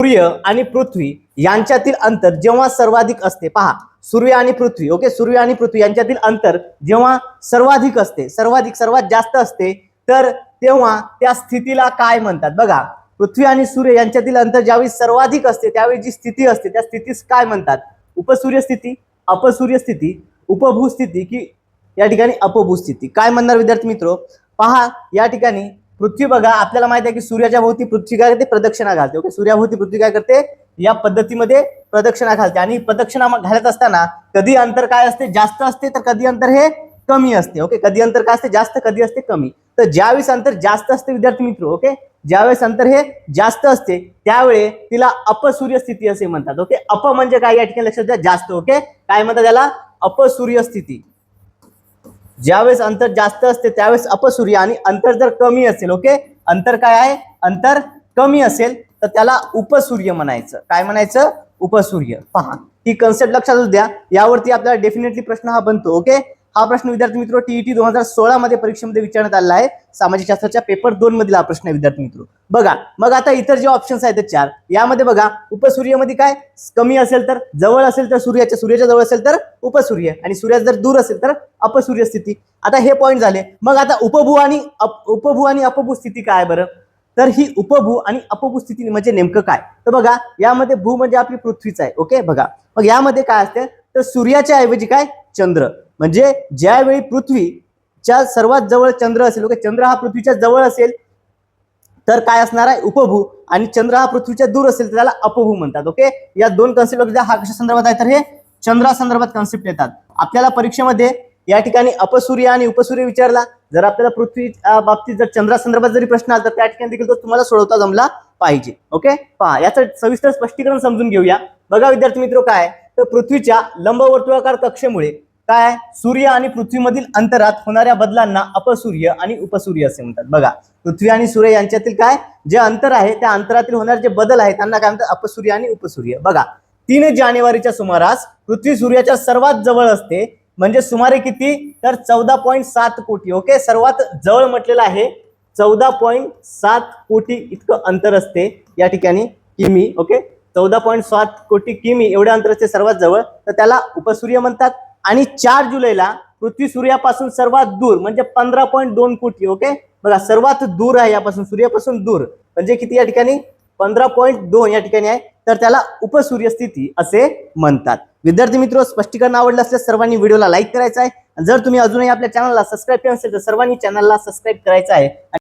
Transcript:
सूर्य आणि पृथ्वी यांच्यातील अंतर जेव्हा सर्वाधिक असते, पहा सूर्य आणि पृथ्वी, ओके, सूर्य आणि पृथ्वी यांच्यातील अंतर जेव्हा सर्वाधिक असते, सर्वात जास्त असते, तर तेव्हा त्या स्थितीला काय म्हणतात? बघा, पृथ्वी आणि सूर्य यांच्यातील अंतर ज्यावेळी सर्वाधिक असते त्यावेळी जी स्थिती असते त्या स्थितीस काय म्हणतात? उपसूर्य स्थिती, अपसूर्य स्थिती, उपभू स्थिती की या ठिकाणी अपभू स्थिती? काय म्हणणार विद्यार्थी मित्र? पहा, या ठिकाणी पृथ्वी बघा, आपल्याला माहिती आहे की सूर्याच्या भोवती पृथ्वी काय करते? प्रदक्षिणा घालते. ओके, सूर्याभोवती पृथ्वी काय करते? या पद्धतीमध्ये प्रदक्षिणा घालते. आणि प्रदक्षिणा घालत असताना कधी अंतर काय असते? जास्त असते, तर कधी अंतर हे कमी असते. ओके, कधी अंतर काय असते? जास्त, कधी असते कमी. तर ज्यावेळेस अंतर जास्त असते विद्यार्थी मित्र, ओके, ज्यावेळेस अंतर हे जास्त असते त्यावेळे तिला अपसूर्य स्थिती असे म्हणतात. ओके, अप म्हणजे काय या ठिकाणी लक्षात द्या? जास्त. ओके, काय म्हणतात त्याला? अपसूर्य स्थिती. ज्यावेळेस अंतर जास्त असते त्यावेळेस अपसूर्य, आणि अंतर जर कमी असेल, ओके, अंतर काय आहे? अंतर कमी असेल तर त्याला उपसूर्य म्हणायचं. काय म्हणायचं? उपसूर्य. पहा, ही कन्सेप्ट लक्षात द्या, यावरती आपल्याला डेफिनेटली प्रश्न हा बनतो. ओके, हा प्रश्न विद्यार्थी मित्र टीईटी 2016 मध्ये परीक्षेमध्ये विचारण्यात आलेला आहे. सामाजिक शास्त्राच्या पेपर 2 मधील हा प्रश्न आहे विद्यार्थी मित्र. बघा, मग आता इतर जे ऑप्शन्स आहेत 4, यामध्ये बघा, उपसूर्यमध्ये काय? कमी असेल तर, जवळ असेल तर सूर्याच्या जवळ असेल तर उपसूर्य, आणि सूर्याच्या जर दूर असेल तर अपसूर्य स्थिती. आता हे पॉईंट झाले. मग आता उपभू आणि अपभू स्थिती काय बरं? तर ही उपभू आणि अपभू स्थिती म्हणजे नेमकं काय? तर बघा, यामध्ये भू म्हणजे आपली पृथ्वीच आहे. ओके, बघा, मग यामध्ये काय असते? तर सूर्याच्या ऐवजी काय? चंद्र. म्हणजे ज्यावेळी पृथ्वीच्या सर्वात जवळ चंद्र असेल, ओके, चंद्र हा पृथ्वीच्या जवळ असेल तर काय असणार आहे? उपभू, आणि चंद्र हा पृथ्वीच्या दूर असेल तर त्याला अपभू म्हणतात. ओके, या दोन कन्सेप्ट हा कशा संदर्भात आहे? तर हे चंद्रासंदर्भात कन्सेप्ट येतात. आपल्याला परीक्षेमध्ये या ठिकाणी अपसूर्य आणि उपसूर्य विचारला, जर आपल्याला पृथ्वी बाबतीत जर चंद्रासंदर्भात जरी प्रश्न आला तर त्या ठिकाणी देखील तो तुम्हाला सोडवता जमला पाहिजे. ओके, पहा, याचं सविस्तर स्पष्टीकरण समजून घेऊया. बघा विद्यार्थी मित्र, काय तर पृथ्वीच्या लंबवर्तुळाकार कक्षेमुळे काय? सूर्य आणि पृथ्वीमधील अंतरात होणाऱ्या बदलांना अपसूर्य आणि उपसूर्य असे म्हणतात. बघा, पृथ्वी आणि सूर्य यांच्यातील काय जे अंतर आहे त्या अंतरातील होणारे जे बदल आहेत त्यांना काय म्हणतात? अपसूर्य आणि उपसूर्य. बघा, 3 जानेवारीच्या सुमारास पृथ्वी सूर्याच्या सर्वात जवळ असते, म्हणजे सुमारे किती? तर 14.7 कोटी. ओके, सर्वात जवळ म्हटलेलं आहे, 14.7 कोटी इतकं अंतर असते या ठिकाणी किमी. ओके, 14.7 कोटी किमी एवढे अंतर असते सर्वात जवळ, तर त्याला उपसूर्य म्हणतात. आणि 4 जुलैला पृथ्वी सूर्यापासून सर्वात दूर म्हणजे 15.2 कोटी. ओके, बघा, सर्वात दूर आहे यापासून, सूर्यापासून दूर म्हणजे किती या ठिकाणी? 15.2 या ठिकाणी आहे, तर त्याला उपसूर्य स्थिती असे म्हणतात. विद्यार्थी मित्र, स्पष्टीकरण आवडलं असल्यास सर्वांनी व्हिडिओला लाईक करायचं आहे. जर तुम्ही अजूनही आपल्या चॅनलला सबस्क्राईब केलं असेल तर सर्वांनी चॅनलला सबस्क्राईब करायचं आहे.